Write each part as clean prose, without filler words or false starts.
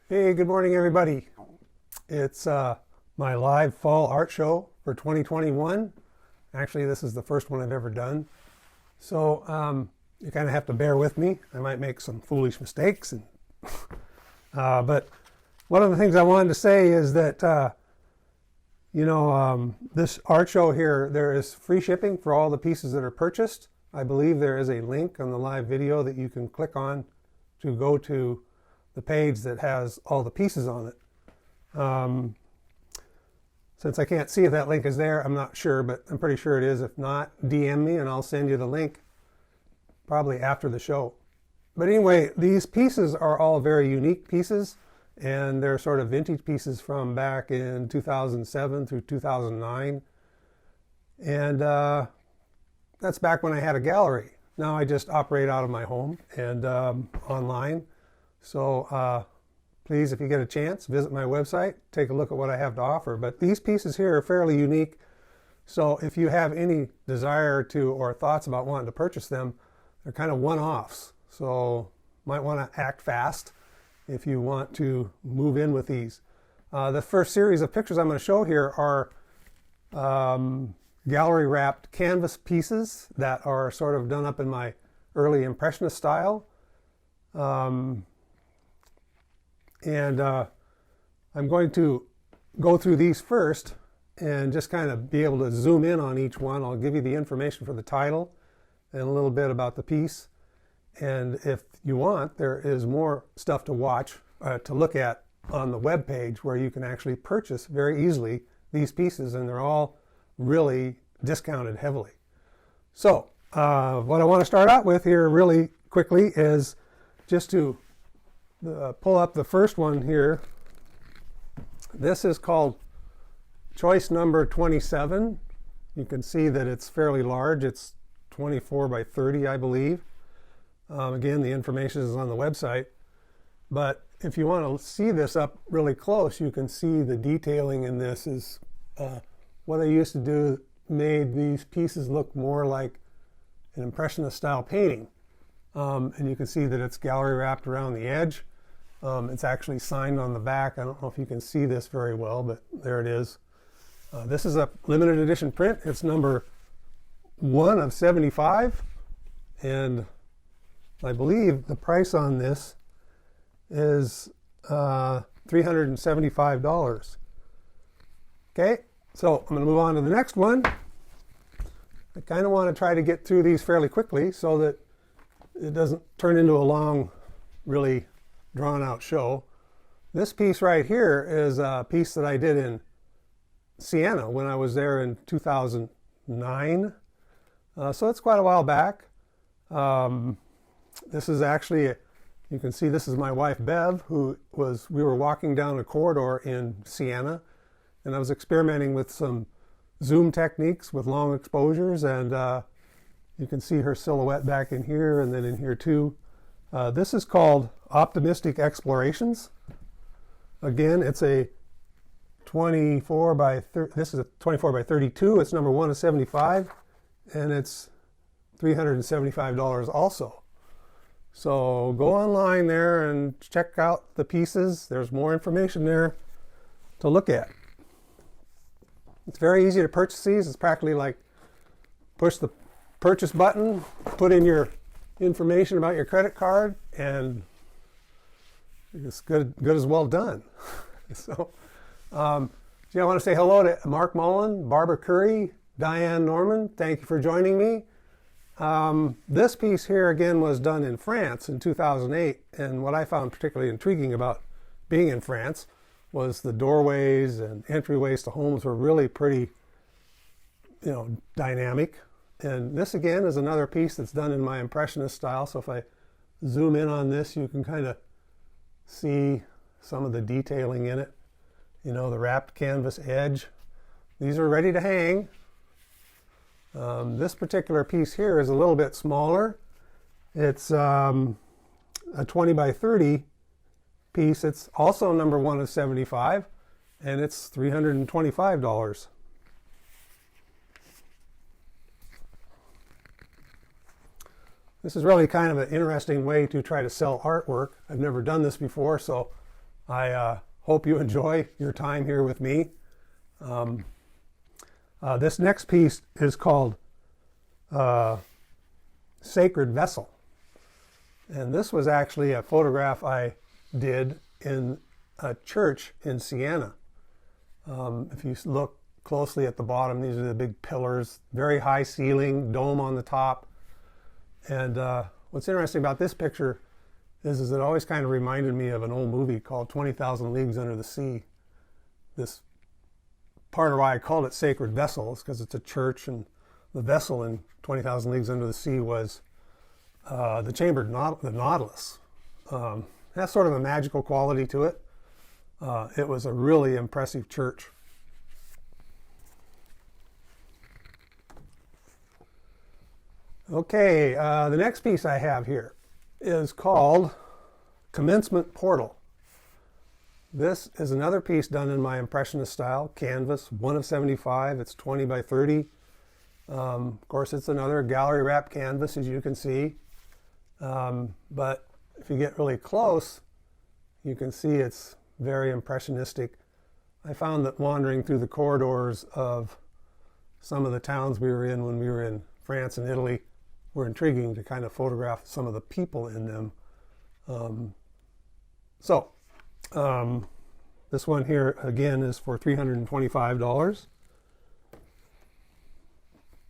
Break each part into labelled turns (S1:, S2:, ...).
S1: Hey, good morning, everybody. It's my live fall art show for 2021. Actually, this is the first one I've ever done. So you kind of have to bear with me. I might make some foolish mistakes. But one of the things I wanted to say is that, this art show here, there is free shipping for all the pieces that are purchased. I believe there is a link on the live video that you can click on to go to the page that has all the pieces on it. Since I can't see if that link is there, I'm not sure, but I'm pretty sure it is. If not, DM me and I'll send you the link probably after the show. But anyway, these pieces are all very unique pieces, and they're sort of vintage pieces from back in 2007 through 2009. And that's back when I had a gallery. Now I just operate out of my home and online. So please, if you get a chance, visit my website, take a look at what I have to offer. But these pieces here are fairly unique. So if you have any desire to or thoughts about wanting to purchase them, they're kind of one-offs. So might want to act fast if you want to move in with these. The first series of pictures I'm going to show here are gallery wrapped canvas pieces that are sort of done up in my early Impressionist style. I'm going to go through these first and just kind of be able to zoom in on each one. I'll give you the information for the title and a little bit about the piece. And if you want, there is more stuff to watch, to look at on the web page where you can actually purchase very easily these pieces, and they're all really discounted heavily. So what I want to start out with here really quickly is just to pull up the first one here. This is called choice number 27. You can see that it's fairly large. It's 24 by 30, I believe. Again, the information is on the website. But if you want to see this up really close, you can see the detailing in this is what I used to do made these pieces look more like an Impressionist style painting. And you can see that it's gallery wrapped around the edge. It's actually signed on the back. I don't know if you can see this very well, but there it is. This is a limited edition print. It's number 1 of 75. And I believe the price on this is $375. Okay, so I'm going to move on to the next one. I kind of want to try to get through these fairly quickly so that it doesn't turn into a long, really drawn out show. This piece right here is a piece that I did in Siena when I was there in 2009. So it's quite a while back. This is actually, you can see this is my wife Bev, we were walking down a corridor in Siena, and I was experimenting with some zoom techniques with long exposures, and you can see her silhouette back in here and then in here too. This is called Optimistic Explorations. Again, it's a 24 by 30, this is a 24 by 32. It's number 1 of 75, and it's $375 also. So go online there and check out the pieces. There's more information there to look at. It's very easy to purchase these. It's practically like push the purchase button, put in your information about your credit card, and it's good as well done. So I want to say hello to Mark Mullen, Barbara Curry, Diane Norman. Thank you for joining me. This piece here again was done in France in 2008, and what I found particularly intriguing about being in France was the doorways and entryways to homes were really pretty, dynamic. And this again is another piece that's done in my Impressionist style. So if I zoom in on this, you can kind of see some of the detailing in it. The wrapped canvas edge. These are ready to hang. This particular piece here is a little bit smaller. It's a 20 by 30 piece. It's also number 1 of 75, and it's $325. This is really kind of an interesting way to try to sell artwork. I've never done this before, so I hope you enjoy your time here with me. This next piece is called Sacred Vessel. And this was actually a photograph I did in a church in Siena. If you look closely at the bottom, these are the big pillars, very high ceiling, dome on the top. And what's interesting about this picture is it always kind of reminded me of an old movie called 20,000 Leagues Under the Sea. This part of why I called it Sacred Vessel is because it's a church, and the vessel in 20,000 Leagues Under the Sea was the chambered the Nautilus. It has sort of a magical quality to it. It was a really impressive church. Okay, the next piece I have here is called Commencement Portal. This is another piece done in my Impressionist style, canvas, 1 of 75. It's 20 by 30. Of course, it's another gallery wrap canvas, as you can see. But if you get really close, you can see it's very impressionistic. I found that wandering through the corridors of some of the towns we were in when we were in France and Italy were intriguing to kind of photograph some of the people in them. This one here again is for $325.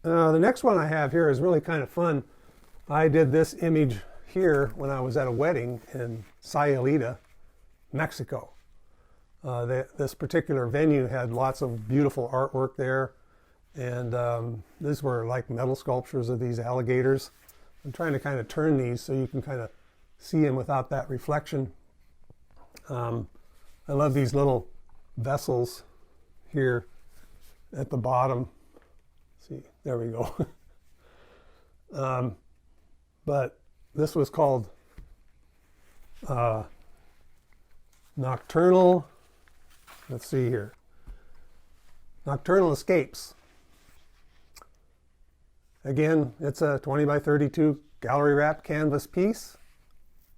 S1: The next one I have here is really kind of fun. I did this image here when I was at a wedding in Sayulita, Mexico. This particular venue had lots of beautiful artwork there, and these were like metal sculptures of these alligators. I'm trying to kind of turn these so you can kind of see them without that reflection. I love these little vessels here at the bottom. See, there we go. But this was called Nocturnal, let's see here, Nocturnal Escapes. Again, it's a 20 by 32 gallery wrap canvas piece.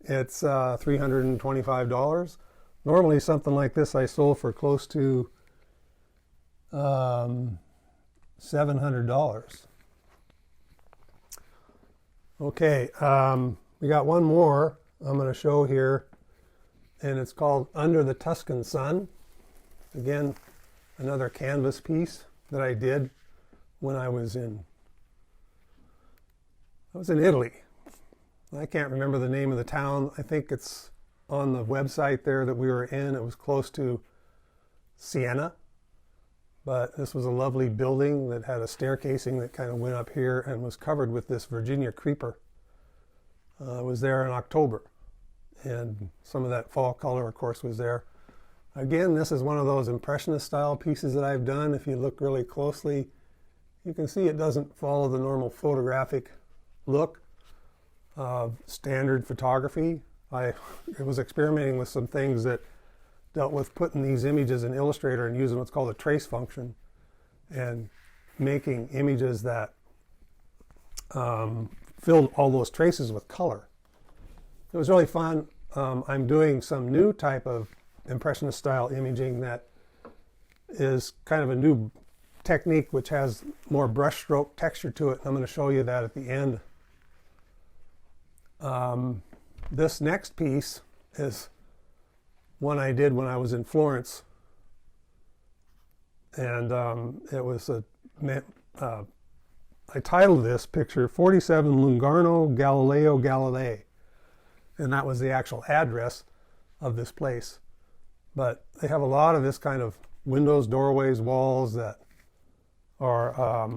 S1: It's $325. Normally something like this I sold for close to $700. Okay, we got one more I'm going to show here, and it's called Under the Tuscan Sun. Again, another canvas piece that I did when I was in Italy. I can't remember the name of the town. I think it's on the website there that we were in. It was close to Siena. But this was a lovely building that had a staircasing that kind of went up here and was covered with this Virginia creeper. It was there in October. And some of that fall color, of course, was there. Again, this is one of those Impressionist style pieces that I've done. If you look really closely, you can see it doesn't follow the normal photographic look of standard photography. I was experimenting with some things that dealt with putting these images in Illustrator and using what's called a trace function and making images that filled all those traces with color. It was really fun. I'm doing some new type of Impressionist style imaging that is kind of a new technique which has more brushstroke texture to it. I'm going to show you that at the end. This next piece is one I did when I was in Florence, and it was I titled this picture 47 Lungarno Galileo Galilei, and that was the actual address of this place. But they have a lot of this kind of windows, doorways, walls that are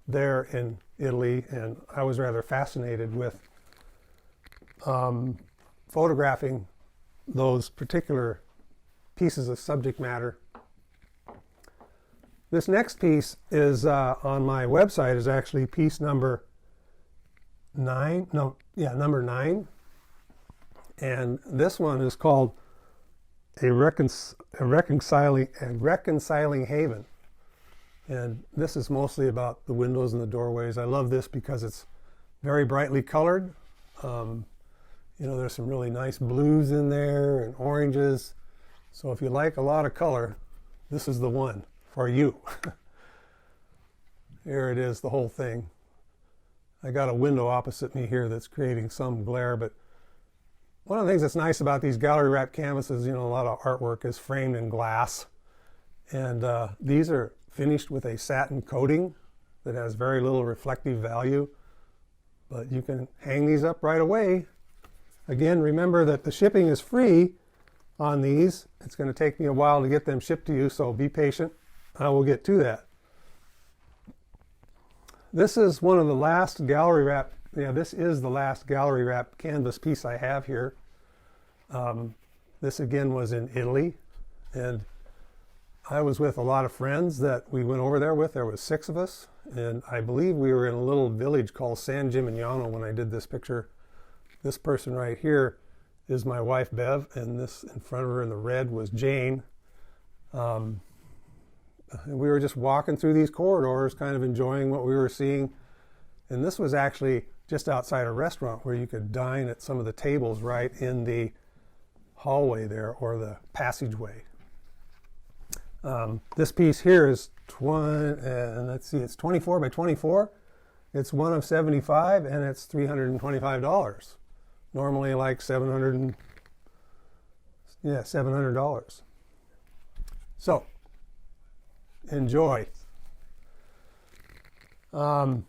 S1: there in Italy, and I was rather fascinated with photographing those particular pieces of subject matter. This next piece is on my website is actually piece number 9. Number 9. And this one is called a reconciling haven. And this is mostly about the windows and the doorways. I love this because it's very brightly colored. There's some really nice blues in there and oranges. So if you like a lot of color, this is the one for you. Here it is, the whole thing. I got a window opposite me here that's creating some glare, but one of the things that's nice about these gallery wrap canvases, a lot of artwork is framed in glass. And these are finished with a satin coating that has very little reflective value. But you can hang these up right away. Again, remember that the shipping is free on these. It's going to take me a while to get them shipped to you, so be patient. I will get to that. This is one of the last gallery wrap. This is the last gallery wrap canvas piece I have here. This again was in Italy, and I was with a lot of friends that we went over there with. There was 6 of us, and I believe we were in a little village called San Gimignano when I did this picture. This person right here is my wife Bev, and this in front of her in the red was Jane. And we were just walking through these corridors, kind of enjoying what we were seeing. And this was actually just outside a restaurant where you could dine at some of the tables right in the hallway there, or the passageway. This piece here is it's 24 by 24. It's one of 75, and it's $325. Normally like $700. So enjoy. I'm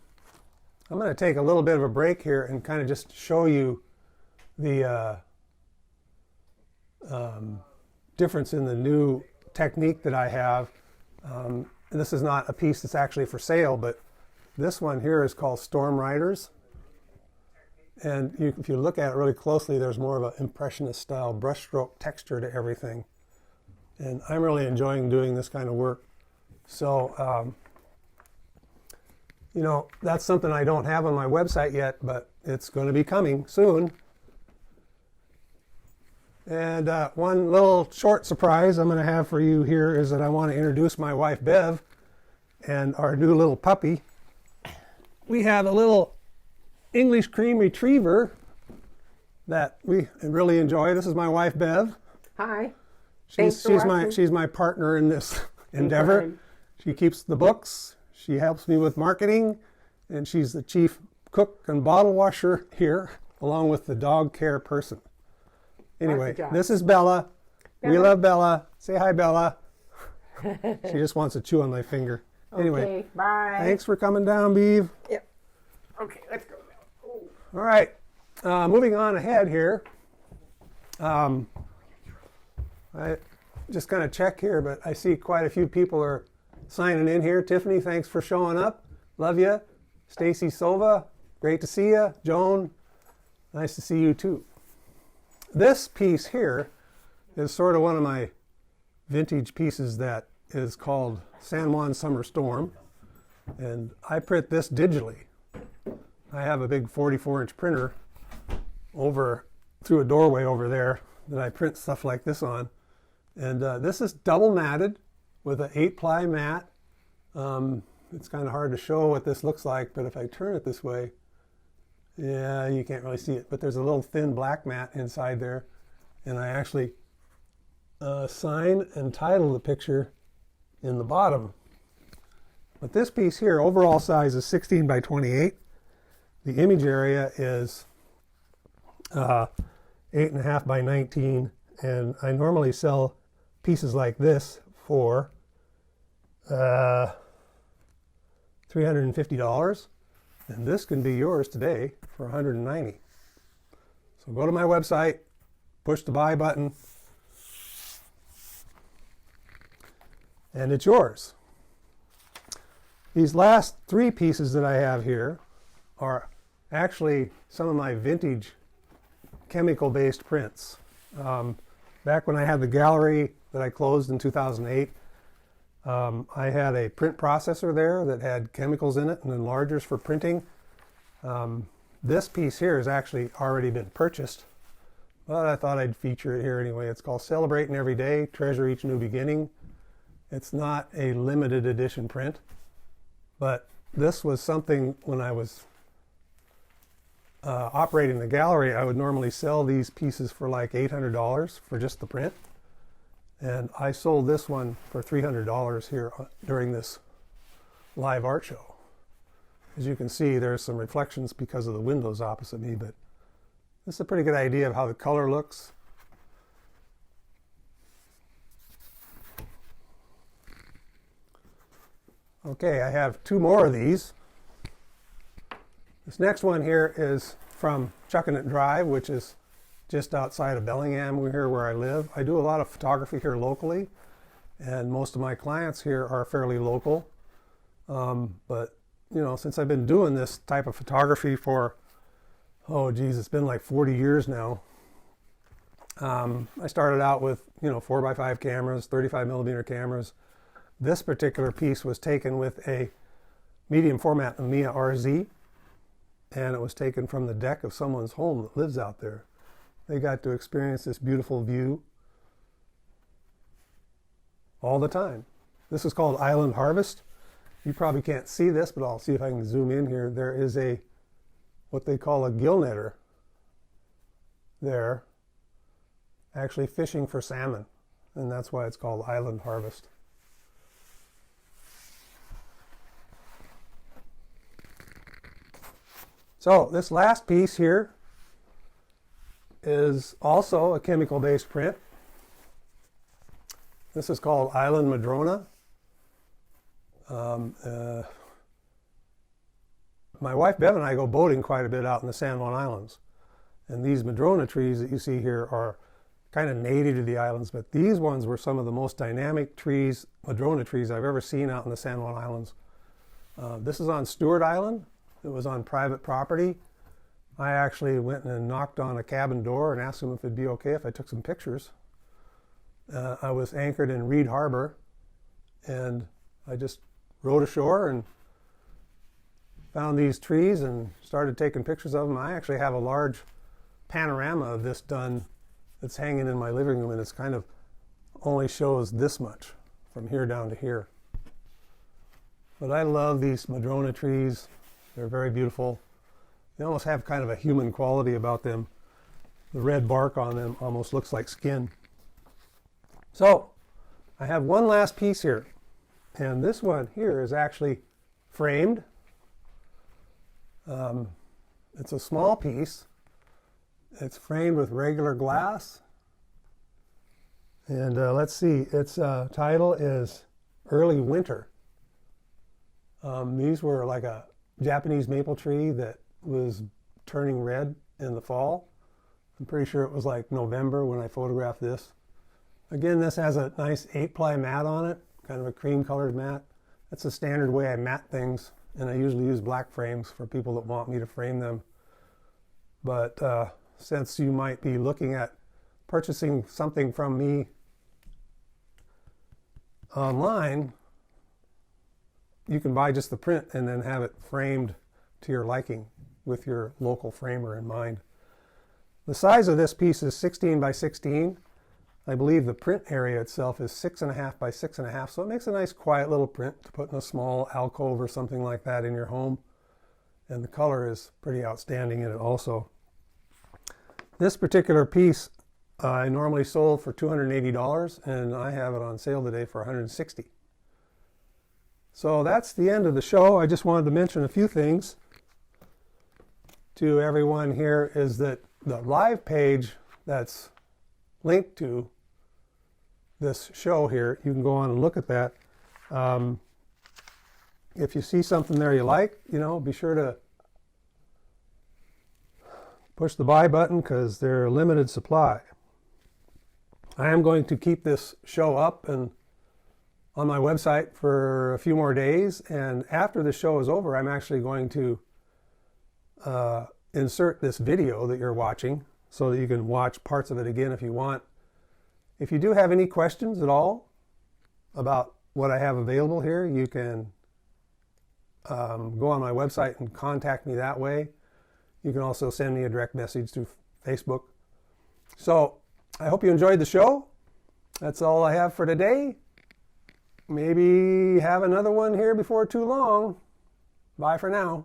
S1: going to take a little bit of a break here and kind of just show you the difference in the new technique that I have. And this is not a piece that's actually for sale, but this one here is called Storm Riders. And if you look at it really closely, there's more of an impressionist style brushstroke texture to everything. And I'm really enjoying doing this kind of work. So, that's something I don't have on my website yet, but it's going to be coming soon. And one little short surprise I'm going to have for you here is that I want to introduce my wife Bev and our new little puppy. We have a little English cream retriever that we really enjoy. This is my wife Bev.
S2: Hi.
S1: She's my partner in this endeavor. She keeps the books. She helps me with marketing, and she's the chief cook and bottle washer here, along with the dog care person. Anyway, this is Bella. We love Bella. Say hi, Bella. She just wants to chew on my finger. Anyway,
S2: okay, bye.
S1: Thanks for coming down, Beav.
S2: Yep. Okay, let's go now.
S1: All right, moving on ahead here. I just kind of check here, but I see quite a few people are signing in here. Tiffany, thanks for showing up. Love you. Stacy Sova, great to see you. Joan, nice to see you too. This piece here is sort of one of my vintage pieces that is called San Juan Summer Storm, and I print this digitally. I have a big 44-inch printer through a doorway over there that I print stuff like this on, and this is double matted with an 8-ply mat. It's kind of hard to show what this looks like, but if I turn it this way, yeah, you can't really see it, but there's a little thin black mat inside there, and I actually sign and title the picture in the bottom. But this piece here, overall size is 16 by 28. The image area is 8.5 by 19, and I normally sell pieces like this for $350, and this can be yours today for $190. So go to my website, push the buy button, and it's yours. These last 3 pieces that I have here are actually some of my vintage chemical-based prints. Back when I had the gallery that I closed in 2008, I had a print processor there that had chemicals in it and enlargers for printing. This piece here has actually already been purchased, but I thought I'd feature it here anyway. It's called Celebrating Every Day, Treasure Each New Beginning. It's not a limited edition print, but this was something when I was operating the gallery, I would normally sell these pieces for like $800 for just the print. And I sold this one for $300 here during this live art show. As you can see, there's some reflections because of the windows opposite me, but this is a pretty good idea of how the color looks. Okay, I have two more of these. This next one here is from Chuckanut Drive, which is just outside of Bellingham, here where I live. I do a lot of photography here locally, and most of my clients here are fairly local. But, you know, since I've been doing this type of photography for, oh geez, it's been like 40 years now. I started out with, 4x5 cameras, 35 millimeter cameras. This particular piece was taken with a medium format Mamiya RZ, and it was taken from the deck of someone's home that lives out there. They got to experience this beautiful view all the time. This is called Island Harvest. You probably can't see this, but I'll see if I can zoom in here. There is what they call a gill netter there, actually fishing for salmon, and that's why it's called Island Harvest. So this last piece here is also a chemical-based print. This is called Island Madrona. My wife Bev and I go boating quite a bit out in the San Juan Islands. And these Madrona trees that you see here are kind of native to the islands, but these ones were some of the most dynamic trees, Madrona trees, I've ever seen out in the San Juan Islands. This is on Stewart Island. It was on private property. I actually went and knocked on a cabin door and asked them if it'd be okay if I took some pictures. I was anchored in Reed Harbor, and I just rowed ashore and found these trees and started taking pictures of them. I actually have a large panorama of this done that's hanging in my living room, and it's kind of only shows this much from here down to here. But I love these Madrona trees. They're very beautiful. They almost have kind of a human quality about them. The red bark on them almost looks like skin. So I have one last piece here, and this one here is actually framed. It's a small piece. It's framed with regular glass, and let's see, its title is Early Winter. These were like a Japanese maple tree that was turning red in the fall. I'm pretty sure it was like November when I photographed this. Again, this has a nice 8-ply mat on it, kind of a cream colored mat. That's the standard way I mat things, and I usually use black frames for people that want me to frame them. But since you might be looking at purchasing something from me online, you can buy just the print and then have it framed to your liking with your local framer in mind. The size of this piece is 16 by 16. I believe the print area itself is 6.5 by 6.5, so it makes a nice quiet little print to put in a small alcove or something like that in your home. And the color is pretty outstanding in it also. This particular piece I normally sold for $280, and I have it on sale today for $160. So that's the end of the show. I just wanted to mention a few things to everyone here, is that the live page that's linked to this show here, you can go on and look at that. If you see something there you like, be sure to push the buy button, because they're a limited supply. I am going to keep this show up and on my website for a few more days, and after the show is over, I'm actually going to insert this video that you're watching so that you can watch parts of it again if you want. If you do have any questions at all about what I have available here, you can go on my website and contact me that way. You can also send me a direct message through Facebook. So I hope you enjoyed the show. That's all I have for today. Maybe have another one here before too long. Bye for now.